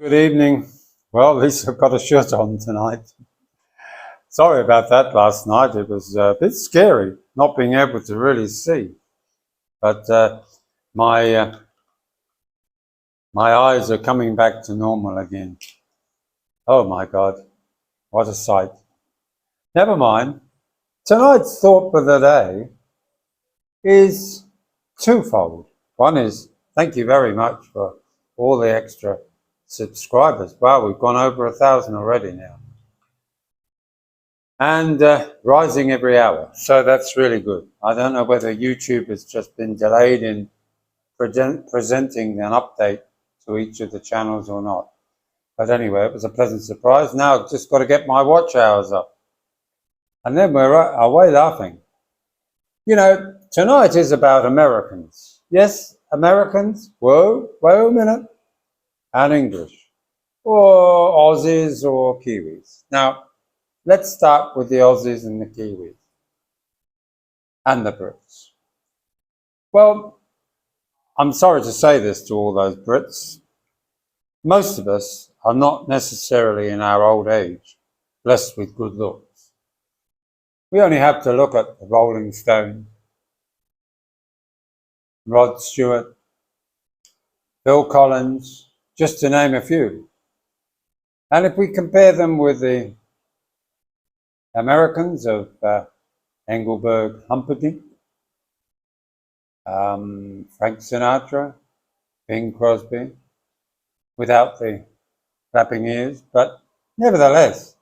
Good evening. Well, at least I've got a shirt on tonight. Sorry about that last night. It was a bit scary not being able to really see. But my my eyes are coming back to normal again. Oh my God, what a sight. Never mind. Tonight's thought for the day is twofold. One is thank you very much for all the extra subscribers. Wow, we've gone over 1,000 already now. And rising every hour. So that's really good. I don't know whether YouTube has just been delayed in presenting an update to each of the channels or not. But anyway, it was a pleasant surprise. Now I've just got to get my watch hours up. And then we're away laughing. You know, tonight is about Americans. Yes, Americans. Whoa, wait a minute. And English. Or Aussies or Kiwis. Now, let's start with the Aussies and the Kiwis and the Brits. Well, I'm sorry to say this to all those Brits. Most of us are not necessarily in our old age blessed with good looks. We only have to look at the Rolling Stones, Rod Stewart, Phil Collins, just to name a few. And if we compare them with the Americans of Engelbert Humperdinck, Frank Sinatra, Bing Crosby, without the flapping ears, but nevertheless,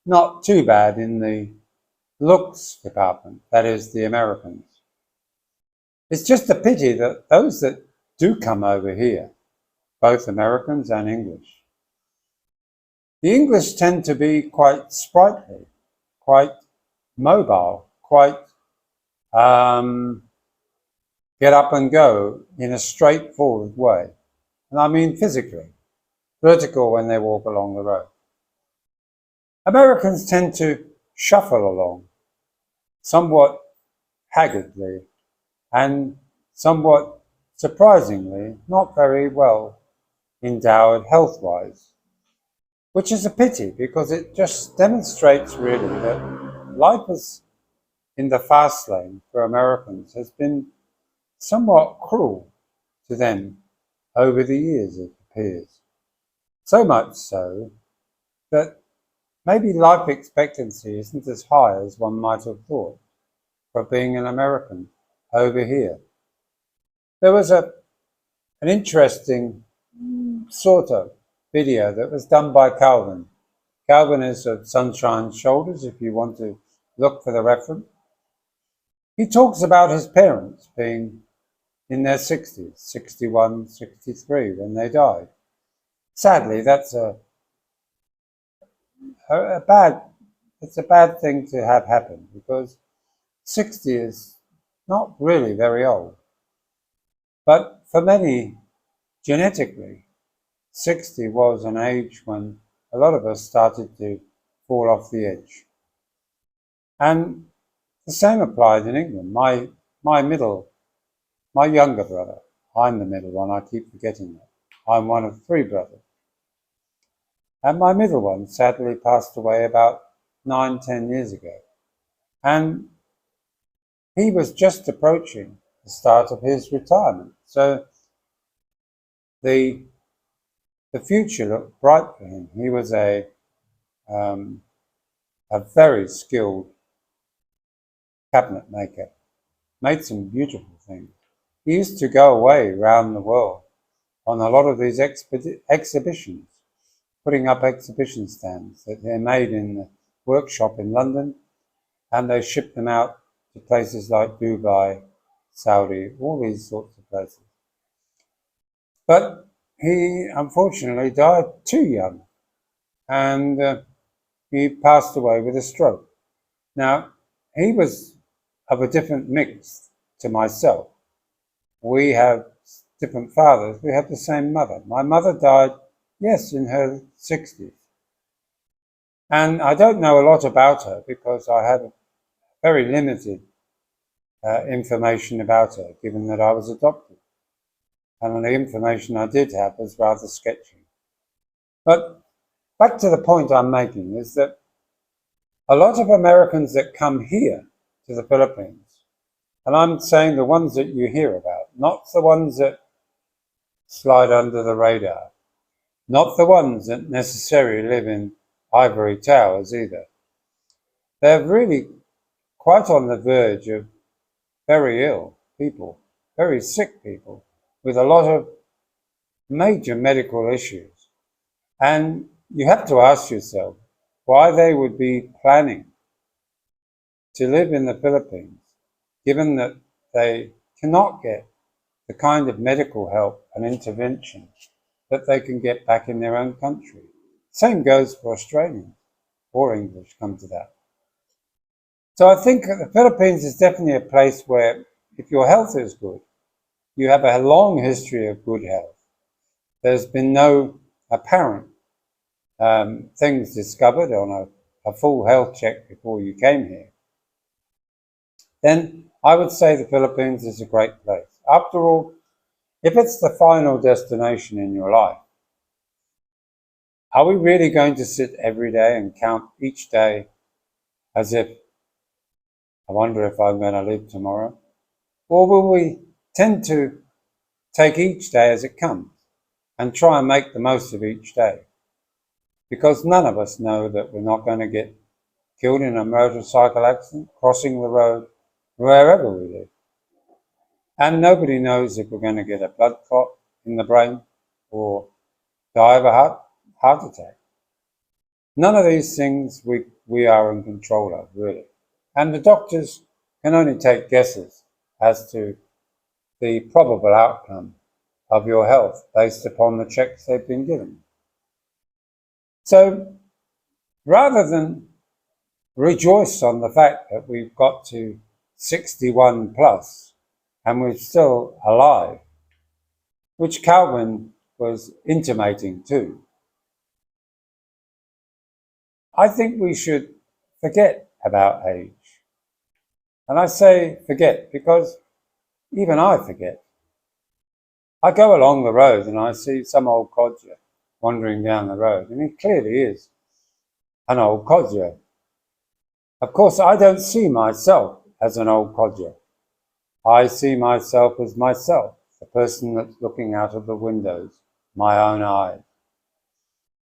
not too bad in the looks department, that is, the Americans. It's just a pity that those that do come over here, both Americans and English, the English tend to be quite sprightly, quite mobile, quite get up and go in a straightforward way. And I mean physically, vertical when they walk along the road. Americans tend to shuffle along, somewhat haggardly and somewhat surprisingly not very well endowed health-wise, which is a pity because it just demonstrates really that life is in the fast lane for Americans has been somewhat cruel to them over the years, it appears. So much so that maybe life expectancy isn't as high as one might have thought for being an American over here. There was an interesting sort of video that was done by Calvin. Calvin is of Sunshine's Shoulders, if you want to look for the reference. He talks about his parents being in their 60s, 61, 63, when they died. Sadly, that's a bad thing to have happen because 60 is not really very old. But for many, genetically, 60 was an age when a lot of us started to fall off the edge. And the same applied in England. My younger brother, I'm the middle one, I keep forgetting that. I'm one of 3 brothers. And my middle one sadly passed away about 9-10 years ago. And he was just approaching the start of his retirement. So the future looked bright for him. He was a very skilled cabinet maker, made some beautiful things. He used to go away around the world on a lot of these exhibitions, putting up exhibition stands that they're made in the workshop in London, and they ship them out to places like Dubai, Saudi, all these sorts of places. But he unfortunately died too young, and he passed away with a stroke. Now, he was of a different mix to myself. We have different fathers. We have the same mother. My mother died, yes, in her 60s. And I don't know a lot about her because I had very limited information about her, given that I was adopted. And the information I did have was rather sketchy. But back to the point I'm making is that a lot of Americans that come here to the Philippines, and I'm saying the ones that you hear about, not the ones that slide under the radar, not the ones that necessarily live in ivory towers either. They're really quite on the verge of very ill people, very sick people with a lot of major medical issues. And you have to ask yourself why they would be planning to live in the Philippines, given that they cannot get the kind of medical help and intervention that they can get back in their own country. Same goes for Australians or English, come to that. So I think the Philippines is definitely a place where if your health is good, you have a long history of good health. There's been no apparent things discovered on a full health check before you came here, then I would say the Philippines is a great place. After all, if it's the final destination in your life, are we really going to sit every day and count each day as if, I wonder if I'm going to live tomorrow? Or will we tend to take each day as it comes and try and make the most of each day? Because none of us know that we're not going to get killed in a motorcycle accident, crossing the road, wherever we live. And nobody knows if we're going to get a blood clot in the brain or die of a heart attack. None of these things we are in control of, really. And the doctors can only take guesses as to the probable outcome of your health based upon the checks they've been given. So rather than rejoice on the fact that we've got to 61 plus and we're still alive, which Calvin was intimating too, I think we should forget about age. And I say forget because even I forget. I go along the road and I see some old codger wandering down the road, and he clearly is an old codger. Of course, I don't see myself as an old codger. I see myself as myself, the person that's looking out of the windows, my own eyes.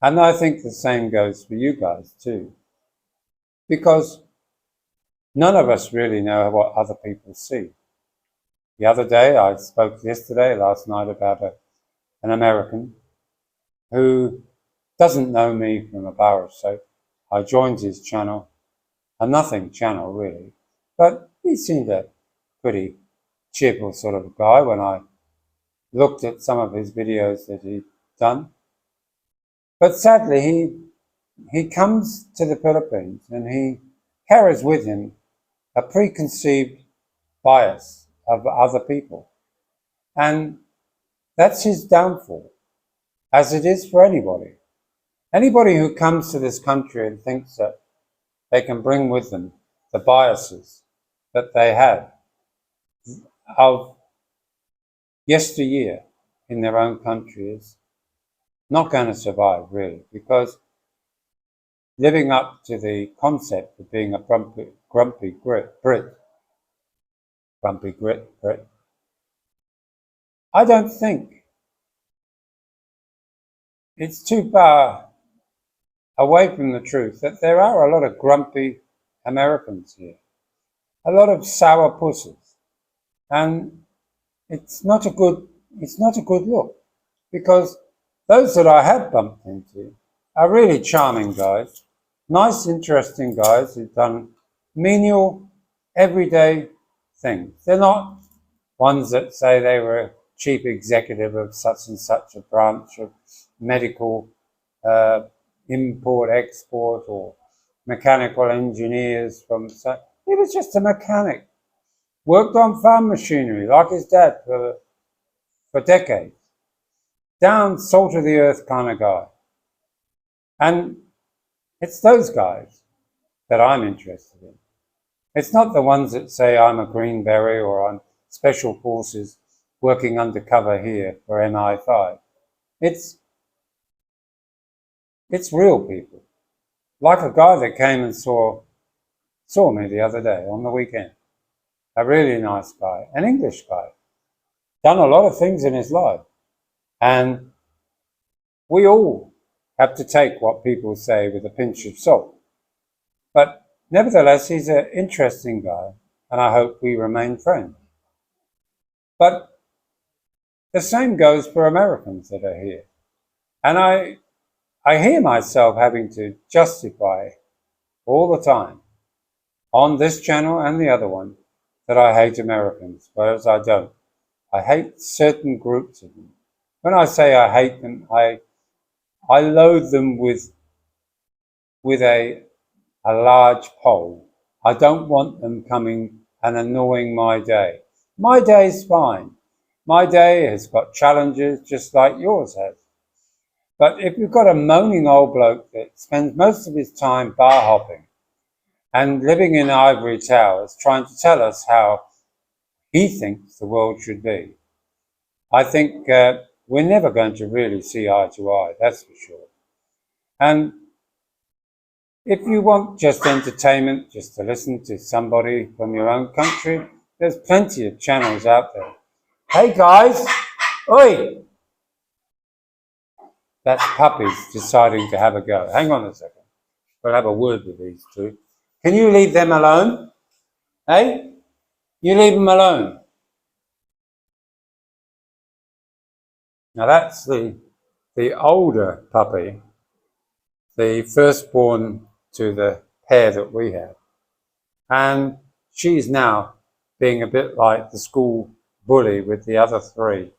And I think the same goes for you guys too. Because none of us really know what other people see. The other day, I spoke last night about an American who doesn't know me from a bar of soap. I joined his channel, a nothing channel really, but he seemed a pretty cheerful sort of guy when I looked at some of his videos that he'd done. But sadly, he comes to the Philippines and he carries with him a preconceived bias of other people. And that's his downfall, as it is for anybody. Anybody who comes to this country and thinks that they can bring with them the biases that they had of yesteryear in their own country is not going to survive, really, because living up to the concept of being a grumpy Brit, I don't think it's too far away from the truth that there are a lot of grumpy Americans here, a lot of sour pussies, and it's not a good look, because those that I have bumped into are really charming guys, nice, interesting guys who've done menial, everyday things. They're not ones that say they were a chief executive of such and such a branch of medical import, export, or mechanical engineers from such. He was just a mechanic, worked on farm machinery like his dad for decades. Down, salt of the earth kind of guy. And it's those guys that I'm interested in. It's not the ones that say I'm a Green Beret or I'm Special Forces working undercover here for MI5. It's It's real people. Like a guy that came and saw me the other day on the weekend. A really nice guy, an English guy. Done a lot of things in his life. And we all have to take what people say with a pinch of salt. But nevertheless, he's an interesting guy, and I hope we remain friends. But the same goes for Americans that are here. And I hear myself having to justify all the time on this channel and the other one that I hate Americans, whereas I don't. I hate certain groups of them. When I say I hate them, I loathe them with a large pole. I don't want them coming and annoying my day. My day's fine. My day has got challenges just like yours has. But if you've got a moaning old bloke that spends most of his time bar hopping and living in ivory towers trying to tell us how he thinks the world should be, I think we're never going to really see eye to eye, that's for sure. And if you want just entertainment, just to listen to somebody from your own country, there's plenty of channels out there. Hey guys, oi! That's puppies deciding to have a go. Hang on a second. We'll have a word with these two. Can you leave them alone? Hey? You leave them alone. Now that's the older puppy, the firstborn to the pair that we have. And she's now being a bit like the school bully with the other three.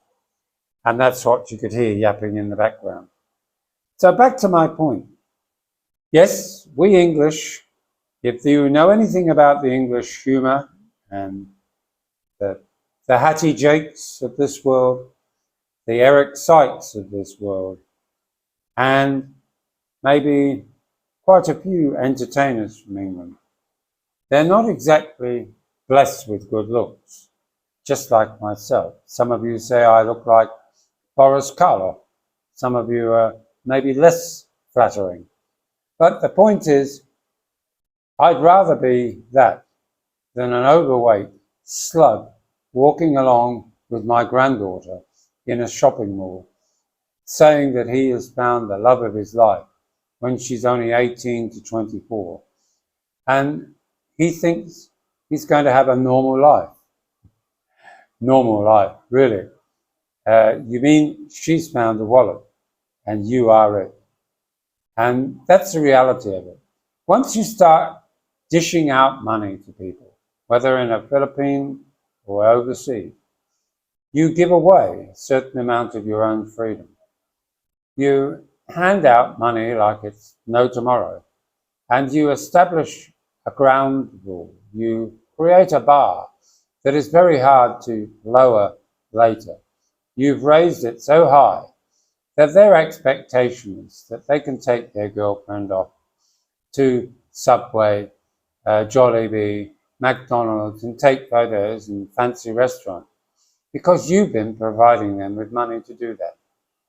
And that's what you could hear yapping in the background. So back to my point. Yes, we English, if you know anything about the English humour and the Hattie Jakes of this world, the Eric Sykes of this world, and maybe quite a few entertainers from England, they're not exactly blessed with good looks, just like myself. Some of you say I look like Boris Karloff. Some of you are maybe less flattering. But the point is, I'd rather be that than an overweight slug walking along with my granddaughter in a shopping mall, saying that he has found the love of his life when she's only 18 to 24. And he thinks he's going to have a normal life. Normal life, really. You mean she's found the wallet and you are it. And that's the reality of it. Once you start dishing out money to people, whether in the Philippines or overseas, you give away a certain amount of your own freedom. You hand out money like it's no tomorrow, and you establish a ground rule. You create a bar that is very hard to lower later. You've raised it so high that their expectation is that they can take their girlfriend off to Subway, Jollibee, McDonald's, and take photos in fancy restaurants because you've been providing them with money to do that.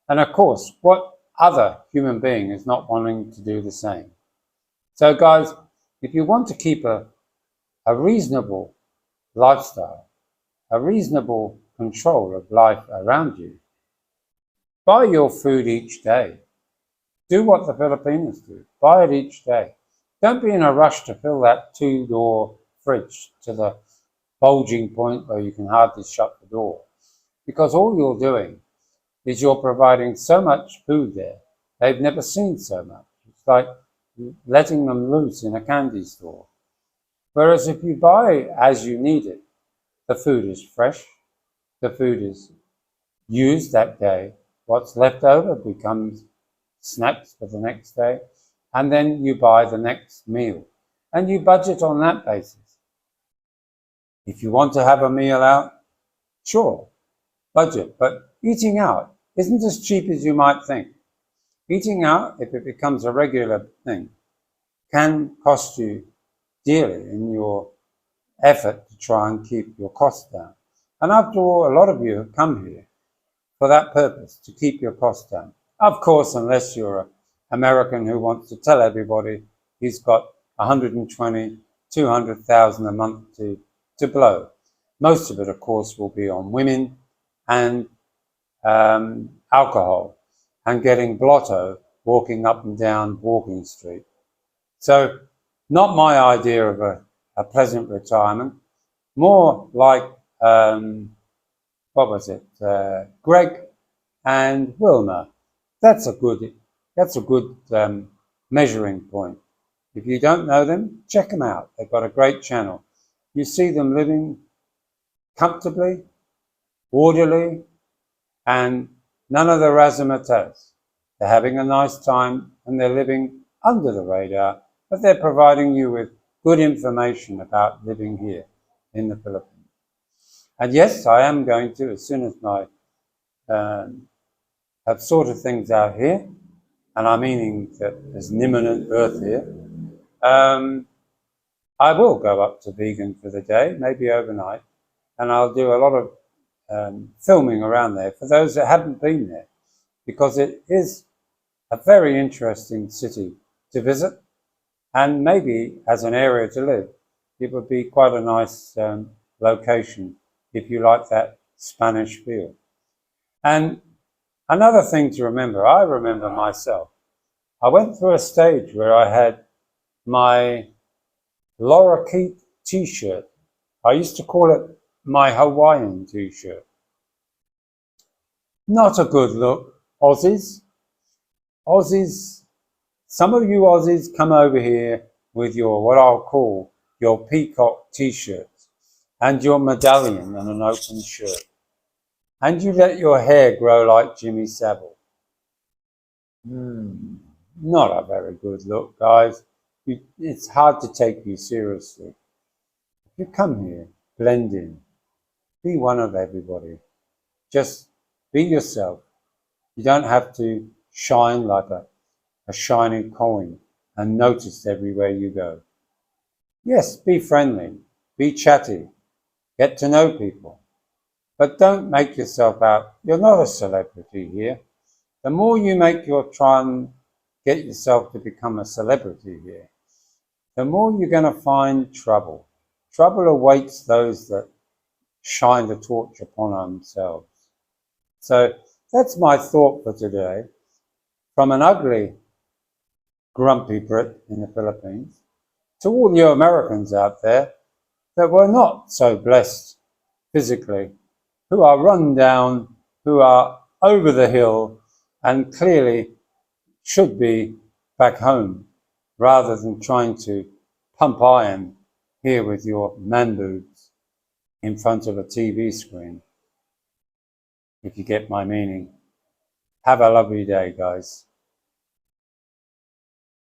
And of course, what other human being is not wanting to do the same? So guys, if you want to keep a reasonable lifestyle, a reasonable control of life around you, buy your food each day. Do what the Filipinos do. Buy it each day. Don't be in a rush to fill that two-door fridge to the bulging point where you can hardly shut the door. Because all you're doing is you're providing so much food there, they've never seen so much. It's like letting them loose in a candy store. Whereas if you buy as you need it, the food is fresh, the food is used that day, what's left over becomes snacks for the next day, and then you buy the next meal. And you budget on that basis. If you want to have a meal out, sure, budget, but eating out isn't as cheap as you might think. Eating out, if it becomes a regular thing, can cost you dearly in your effort to try and keep your costs down. And after all, a lot of you have come here for that purpose, to keep your costs down. Of course, unless you're American who wants to tell everybody he's got 120, 200,000 a month to blow. Most of it, of course, will be on women and alcohol and getting blotto walking up and down Walking Street. So not my idea of a pleasant retirement, more like, what was it, Greg and Wilma. That's a good measuring point. If you don't know them, check them out. They've got a great channel. You see them living comfortably, orderly, and none of the razzmatazz. They're having a nice time and they're living under the radar, but they're providing you with good information about living here in the Philippines. And yes, I am going to, as soon as I have sorted things out here, and I'm meaning that there's an imminent birth here, I will go up to Vegan for the day, maybe overnight, and I'll do a lot of filming around there for those that haven't been there, because it is a very interesting city to visit, and maybe as an area to live, it would be quite a nice location if you like that Spanish feel. And another thing to remember, I remember myself, I went through a stage where I had my Laura Keith t-shirt. I used to call it my Hawaiian t-shirt. Not a good look, Aussies. Aussies, some of you Aussies come over here with your, what I'll call, your peacock t-shirts and your medallion and an open shirt. And you let your hair grow like Jimmy Savile. Not a very good look, guys. It's hard to take you seriously. If you come here, blend in. Be one of everybody. Just be yourself. You don't have to shine like a shining coin and noticed everywhere you go. Yes, be friendly, be chatty, get to know people, but don't make yourself out. You're not a celebrity here. The more you make your try and get yourself to become a celebrity here, the more you're going to find trouble. Trouble awaits those that shine the torch upon themselves. So that's my thought for today. From an ugly, grumpy Brit in the Philippines to all you Americans out there that were not so blessed physically, who are run down, who are over the hill and clearly should be back home rather than trying to pump iron here with your man boobs in front of a TV screen, if you get my meaning. Have a lovely day, guys.